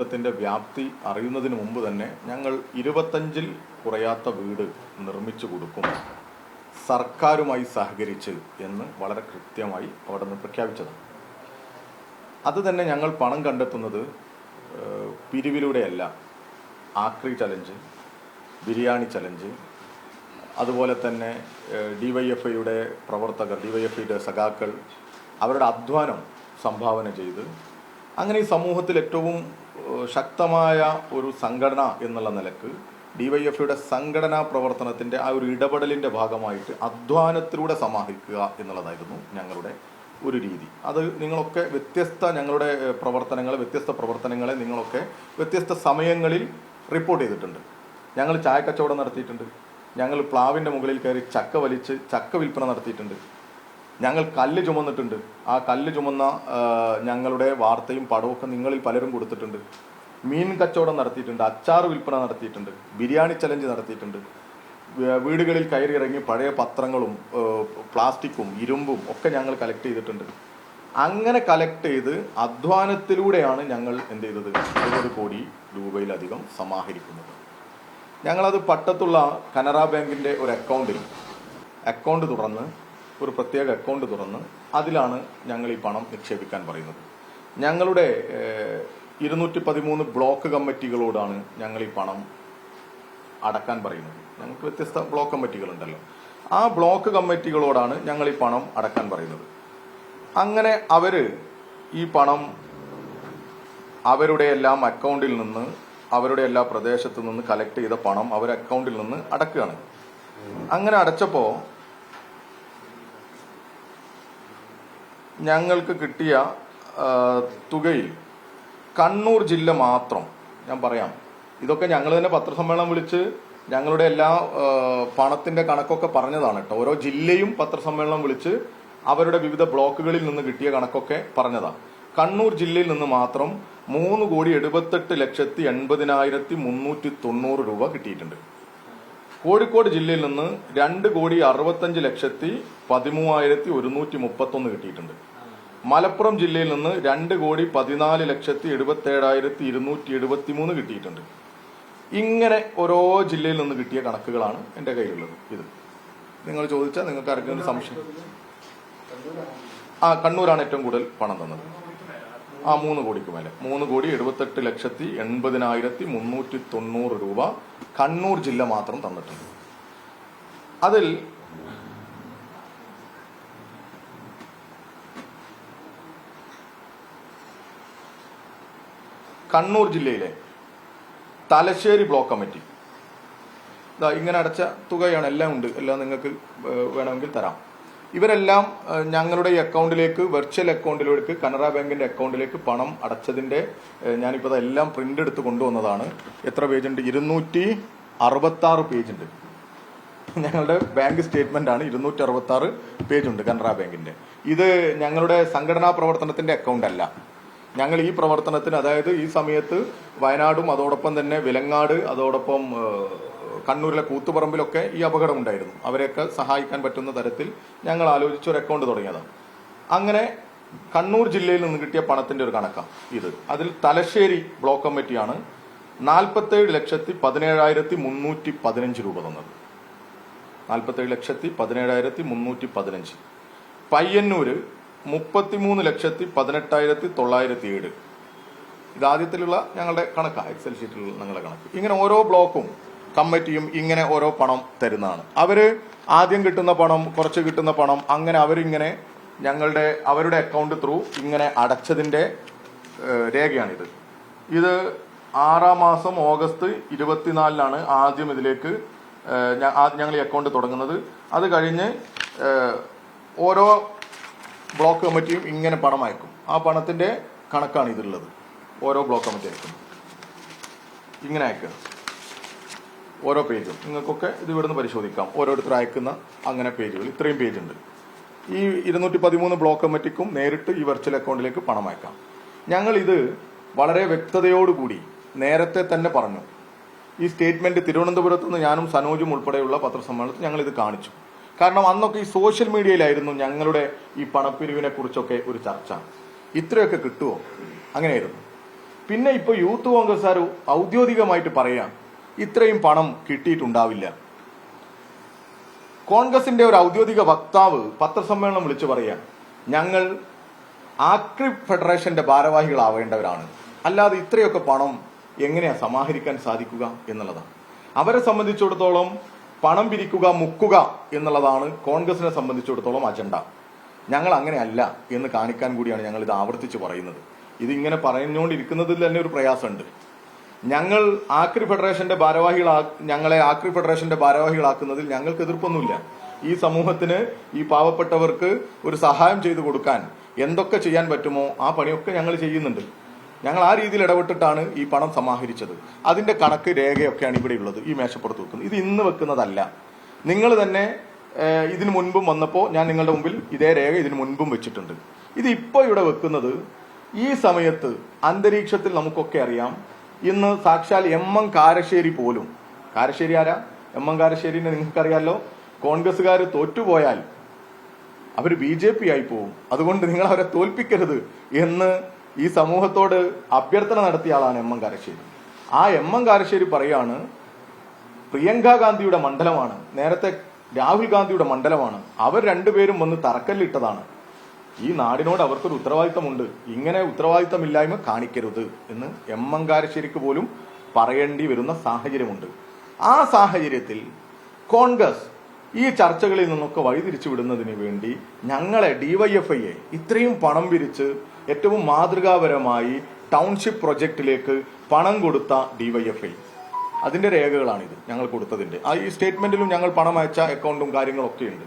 ത്തിന്റെ വ്യാപ്തി അറിയുന്നതിന് മുമ്പ് തന്നെ ഞങ്ങൾ 25-ൽ കുറയാത്ത വീട് നിർമ്മിച്ചു കൊടുക്കും, സർക്കാരുമായി സഹകരിച്ച് എന്ന് വളരെ കൃത്യമായി അവിടെ നിന്ന് പ്രഖ്യാപിച്ചതാണ്. അത് തന്നെ ഞങ്ങൾ പണം കണ്ടെത്തുന്നത് പിരിവിലൂടെയല്ല. ആക്രി ചലഞ്ച്, ബിരിയാണി ചലഞ്ച്, അതുപോലെ തന്നെ ഡിവൈഎഫ്ഐയുടെ പ്രവർത്തകർ, ഡിവൈഎഫ്ഐയുടെ സഖാക്കൾ അവരുടെ അധ്വാനം സംഭാവന ചെയ്ത് അങ്ങനെ ഈ സമൂഹത്തിൽ ഏറ്റവും ശക്തമായ ഒരു സംഘടന എന്നുള്ള നിലക്ക് ഡിവൈഎഫ്ഐയുടെ സംഘടനാ പ്രവർത്തനത്തിൻ്റെ ആ ഒരു ഇടപെടലിൻ്റെ ഭാഗമായിട്ട് അധ്വാനത്തിലൂടെ സമാഹരിക്കുക എന്നുള്ളതായിരുന്നു ഞങ്ങളുടെ ഒരു രീതി. അത് നിങ്ങളൊക്കെ ഞങ്ങളുടെ വ്യത്യസ്ത പ്രവർത്തനങ്ങളെ നിങ്ങളൊക്കെ വ്യത്യസ്ത സമയങ്ങളിൽ റിപ്പോർട്ട് ചെയ്തിട്ടുണ്ട്. ഞങ്ങൾ ചായക്കച്ചവടം നടത്തിയിട്ടുണ്ട്, ഞങ്ങൾ പ്ലാവിൻ്റെ മുകളിൽ കയറി ചക്ക വലിച്ച് ചക്ക വിൽപ്പന നടത്തിയിട്ടുണ്ട്, ഞങ്ങൾ കല്ല് ചുമന്നിട്ടുണ്ട്. ആ കല്ല് ചുമന്ന ഞങ്ങളുടെ വാർത്തയും പടമൊക്കെ നിങ്ങളിൽ പലരും കൊടുത്തിട്ടുണ്ട്. മീൻ കച്ചവടം നടത്തിയിട്ടുണ്ട്, അച്ചാർ വിൽപ്പന നടത്തിയിട്ടുണ്ട്, ബിരിയാണി ചലഞ്ച് നടത്തിയിട്ടുണ്ട്, വീടുകളിൽ കയറി ഇറങ്ങി പഴയ പത്രങ്ങളും പ്ലാസ്റ്റിക്കും ഇരുമ്പും ഒക്കെ ഞങ്ങൾ കളക്ട് ചെയ്തിട്ടുണ്ട്. അങ്ങനെ കളക്ട് ചെയ്ത് അധ്വാനത്തിലൂടെയാണ് ഞങ്ങൾ എന്ത് ചെയ്തത് 20 കോടി രൂപയിലധികം സമാഹരിക്കുന്നത്. ഞങ്ങളത് പട്ടത്തുള്ള കനറ ബാങ്കിൻ്റെ ഒരു അക്കൗണ്ട് തുറന്ന് ഒരു പ്രത്യേക അക്കൗണ്ട് തുറന്ന് അതിലാണ് ഞങ്ങൾ ഈ പണം നിക്ഷേപിക്കാൻ പറയുന്നത്. ഞങ്ങളുടെ 213 ബ്ലോക്ക് കമ്മിറ്റികളോടാണ് ഞങ്ങൾ ഈ പണം അടക്കാൻ പറയുന്നത്. ഞങ്ങൾക്ക് വ്യത്യസ്ത ബ്ലോക്ക് കമ്മിറ്റികളുണ്ടല്ലോ, ആ ബ്ലോക്ക് കമ്മിറ്റികളോടാണ് ഞങ്ങൾ ഈ പണം അടക്കാൻ പറയുന്നത്. അങ്ങനെ ഈ പണം അവരുടെ എല്ലാം അക്കൗണ്ടിൽ നിന്ന്, അവരുടെ എല്ലാ പ്രദേശത്തു നിന്ന് കളക്ട് ചെയ്ത പണം അവരുടെ അക്കൗണ്ടിൽ നിന്ന് അടക്കുകയാണ്. അങ്ങനെ അടച്ചപ്പോൾ ഞങ്ങൾക്ക് കിട്ടിയ തുകയിൽ കണ്ണൂർ ജില്ല മാത്രം, ഞാൻ പറയാം, ഇതൊക്കെ ഞങ്ങൾ തന്നെ പത്രസമ്മേളനം വിളിച്ച് ഞങ്ങളുടെ എല്ലാ പണത്തിന്റെ കണക്കൊക്കെ പറഞ്ഞതാണ് കേട്ടോ. ഓരോ ജില്ലയും പത്രസമ്മേളനം വിളിച്ച് അവരുടെ വിവിധ ബ്ലോക്കുകളിൽ നിന്ന് കിട്ടിയ കണക്കൊക്കെ പറഞ്ഞതാണ്. കണ്ണൂർ ജില്ലയിൽ നിന്ന് മാത്രം 3,78,80,390 രൂപ കിട്ടിയിട്ടുണ്ട്. കോഴിക്കോട് ജില്ലയിൽ നിന്ന് 2,65,13,131 കിട്ടിയിട്ടുണ്ട്. മലപ്പുറം ജില്ലയിൽ നിന്ന് 2,14,77,273 കിട്ടിയിട്ടുണ്ട്. ഇങ്ങനെ ഓരോ ജില്ലയിൽ നിന്ന് കിട്ടിയ കണക്കുകളാണ് എൻ്റെ കയ്യിലുള്ളത്. ഇത് നിങ്ങൾ ചോദിച്ചാൽ നിങ്ങൾക്ക് ആർക്കെങ്കിലും സംശയം? കണ്ണൂരാണ് ഏറ്റവും കൂടുതൽ പണം തന്നത്. 3 കോടിക്ക് മേലെ 3,78,80,390 രൂപ കണ്ണൂർ ജില്ല മാത്രം തന്നിട്ടുണ്ട്. അതിൽ കണ്ണൂർ ജില്ലയിലെ തലശ്ശേരി ബ്ലോക്ക് കമ്മിറ്റി ഇങ്ങനെ അടച്ച തുകയാണ്. എല്ലാം ഉണ്ട്, എല്ലാം നിങ്ങൾക്ക് വേണമെങ്കിൽ തരാം. ഇവരെല്ലാം ഞങ്ങളുടെ ഈ അക്കൗണ്ടിലേക്ക്, വെർച്വൽ അക്കൗണ്ടിലേക്ക്, കനറ ബാങ്കിന്റെ അക്കൗണ്ടിലേക്ക് പണം അടച്ചതിന്റെ ഞാനിപ്പോൾ എല്ലാം പ്രിന്റ് എടുത്ത് കൊണ്ടുവന്നതാണ്. എത്ര പേജുണ്ട്? 266 പേജുണ്ട്. ഞങ്ങളുടെ ബാങ്ക് സ്റ്റേറ്റ്മെന്റ് ആണ്. 266 പേജുണ്ട് കനറ ബാങ്കിന്റെ. ഇത് ഞങ്ങളുടെ സംഘടനാ പ്രവർത്തനത്തിന്റെ അക്കൗണ്ട് അല്ല. ഞങ്ങൾ ഈ പ്രവർത്തനത്തിന്, അതായത് ഈ സമയത്ത് വയനാടും അതോടൊപ്പം തന്നെ വിലങ്ങാട്, അതോടൊപ്പം കണ്ണൂരിലെ കൂത്തുപറമ്പിലൊക്കെ ഈ അപകടം ഉണ്ടായിരുന്നു. അവരെയൊക്കെ സഹായിക്കാൻ പറ്റുന്ന തരത്തിൽ ഞങ്ങൾ ആലോചിച്ച് ഒരു അക്കൗണ്ട് തുടങ്ങിയതാണ്. അങ്ങനെ കണ്ണൂർ ജില്ലയിൽ നിന്ന് കിട്ടിയ പണത്തിന്റെ ഒരു കണക്കാണ് ഇത്. അതിൽ തലശ്ശേരി ബ്ലോക്ക് കമ്മിറ്റിയാണ് 47,17,315 രൂപ തന്നത്. 47,17,315. പയ്യന്നൂര് 33,18,907. ഇതാദ്യത്തിലുള്ള ഞങ്ങളുടെ കണക്കാണ്, എക്സൽ ഷീറ്റിലുള്ള ഞങ്ങളുടെ കണക്ക്. ഇങ്ങനെ ഓരോ ബ്ലോക്കും കമ്മിറ്റിയും ഇങ്ങനെ ഓരോ പണം തരുന്നതാണ്. ആദ്യം കിട്ടുന്ന പണം, കുറച്ച് കിട്ടുന്ന പണം, അങ്ങനെ അവരിങ്ങനെ അവരുടെ അക്കൗണ്ട് ത്രൂ ഇങ്ങനെ അടച്ചതിന്റെ രേഖയാണിത്. ഇത് 6-ാം മാസം ഓഗസ്റ്റ് 24-നാണ് ആദ്യം ഇതിലേക്ക് ഞങ്ങൾ ഈ അക്കൗണ്ട് തുടങ്ങുന്നത്. അത് കഴിഞ്ഞ് ഓരോ ബ്ലോക്ക് കമ്മിറ്റിയും ഇങ്ങനെ പണം അയക്കും. ആ പണത്തിന്റെ കണക്കാണ് ഇതിലുള്ളത്. ഓരോ ബ്ലോക്ക് കമ്മിറ്റി അയക്കുന്നു, ഇങ്ങനെ അയക്കുക. ഓരോ പേജും നിങ്ങൾക്കൊക്കെ ഇത് ഇവിടുന്ന് പരിശോധിക്കാം. ഓരോരുത്തർ അയക്കുന്ന അങ്ങനെ പേജുകൾ, ഇത്രയും പേജുണ്ട്. ഈ 213 ബ്ലോക്ക് കമ്മിറ്റിക്കും നേരിട്ട് ഈ വെർച്വൽ അക്കൗണ്ടിലേക്ക് പണം അയക്കാം. ഞങ്ങൾ ഇത് വളരെ വ്യക്തതയോടുകൂടി നേരത്തെ തന്നെ പറഞ്ഞു. ഈ സ്റ്റേറ്റ്മെന്റ് തിരുവനന്തപുരത്ത് നിന്ന് ഞാനും സനോജും ഉൾപ്പെടെയുള്ള പത്രസമ്മേളനത്തിൽ ഞങ്ങൾ ഇത് കാണിച്ചു. കാരണം അന്നൊക്കെ ഈ സോഷ്യൽ മീഡിയയിലായിരുന്നു ഞങ്ങളുടെ ഈ പണപ്പിരിവിനെ കുറിച്ചൊക്കെ ഒരു ചർച്ച. ഇത്രയൊക്കെ കിട്ടുമോ? അങ്ങനെയായിരുന്നു. പിന്നെ ഇപ്പോൾ യൂത്ത് കോൺഗ്രസ്സുകാർ ഔദ്യോഗികമായിട്ട് പറയാം ഇത്രയും പണം കിട്ടിയിട്ടുണ്ടാവില്ല. കോൺഗ്രസിന്റെ ഒരു ഔദ്യോഗിക വക്താവ് പത്രസമ്മേളനം വിളിച്ചു പറയാം ഞങ്ങൾ ആക്രി ഫെഡറേഷന്റെ ഭാരവാഹികളാവേണ്ടവരാണ്, അല്ലാതെ ഇത്രയൊക്കെ പണം എങ്ങനെയാ സമാഹരിക്കാൻ സാധിക്കുക എന്നുള്ളതാണ്. അവരെ സംബന്ധിച്ചിടത്തോളം പണം പിരിക്കുക, മുക്കുക എന്നുള്ളതാണ് കോൺഗ്രസിനെ സംബന്ധിച്ചിടത്തോളം അജണ്ട. ഞങ്ങൾ അങ്ങനെയല്ല എന്ന് കാണിക്കാൻ കൂടിയാണ് ഞങ്ങൾ ഇത് ആവർത്തിച്ച് പറയുന്നത്. ഇതിങ്ങനെ പറഞ്ഞുകൊണ്ടിരിക്കുന്നതിൽ തന്നെ ഒരു പ്രയാസമുണ്ട്. ഞങ്ങളെ ആക്രി ഫെഡറേഷന്റെ ഭാരവാഹികളാക്കുന്നതിൽ ഞങ്ങൾക്ക് എതിർപ്പൊന്നുമില്ല. ഈ സമൂഹത്തിന്, ഈ പാവപ്പെട്ടവർക്ക് ഒരു സഹായം ചെയ്തു കൊടുക്കാൻ എന്തൊക്കെ ചെയ്യാൻ പറ്റുമോ ആ പണിയൊക്കെ ഞങ്ങൾ ചെയ്യുന്നുണ്ട്. ഞങ്ങൾ ആ രീതിയിൽ ഇടപെട്ടിട്ടാണ് ഈ പണം സമാഹരിച്ചത്. അതിന്റെ കണക്ക് രേഖയൊക്കെയാണ് ഇവിടെ ഉള്ളത്, ഈ മേശപ്പുറത്ത് വെക്കുന്നത്. ഇത് ഇന്ന് വെക്കുന്നതല്ല. നിങ്ങൾ തന്നെ ഇതിനു മുൻപും വന്നപ്പോൾ ഞാൻ നിങ്ങളുടെ മുമ്പിൽ ഇതേ രേഖ ഇതിനു മുൻപും വെച്ചിട്ടുണ്ട്. ഇത് ഇപ്പോൾ ഇവിടെ വെക്കുന്നത് ഈ സമയത്ത് അന്തരീക്ഷത്തിൽ നമുക്കൊക്കെ അറിയാം, ഇന്ന് സാക്ഷാൽ എം കാരശ്ശേരി പോലും, കാരശ്ശേരി ആരാ? എം കാരശ്ശേരിനെ നിങ്ങൾക്കറിയാലോ. കോൺഗ്രസ്സുകാർ തോറ്റുപോയാൽ അവർ BJP ആയി പോവും, അതുകൊണ്ട് നിങ്ങൾ അവരെ തോൽപ്പിക്കരുത് എന്ന് ഈ സമൂഹത്തോട് അഭ്യർത്ഥന നടത്തിയ ആളാണ് എം കാരശ്ശേരി. ആ എം കാരശ്ശേരി പറയാണ് പ്രിയങ്ക ഗാന്ധിയുടെ മണ്ഡലമാണ്, നേരത്തെ രാഹുൽ ഗാന്ധിയുടെ മണ്ഡലമാണ്, അവർ രണ്ടുപേരും വന്ന് തറക്കല്ലിട്ടതാണ്. ഈ നാടിനോട് അവർക്കൊരു ഉത്തരവാദിത്തമുണ്ട്, ഇങ്ങനെ ഉത്തരവാദിത്തമില്ലായ്മ കാണിക്കരുത് എന്ന് എം കാരശ്ശേരിക്ക് പോലും പറയേണ്ടി വരുന്ന സാഹചര്യമുണ്ട്. ആ സാഹചര്യത്തിൽ കോൺഗ്രസ് ഈ ചർച്ചകളിൽ നിന്നൊക്കെ വഴിതിരിച്ചു വിടുന്നതിന് വേണ്ടി ഞങ്ങളെ DYFIയെ ഇത്രയും പണം പിരിച്ച് ഏറ്റവും മാതൃകാപരമായി ടൗൺഷിപ്പ് പ്രൊജക്ടിലേക്ക് പണം കൊടുത്ത DYFI, അതിന്റെ രേഖകളാണിത് ഞങ്ങൾ കൊടുത്തതിന്റെ. ഈ സ്റ്റേറ്റ്മെന്റിലും ഞങ്ങൾ പണം അയച്ച അക്കൗണ്ടും കാര്യങ്ങളൊക്കെ ഉണ്ട്.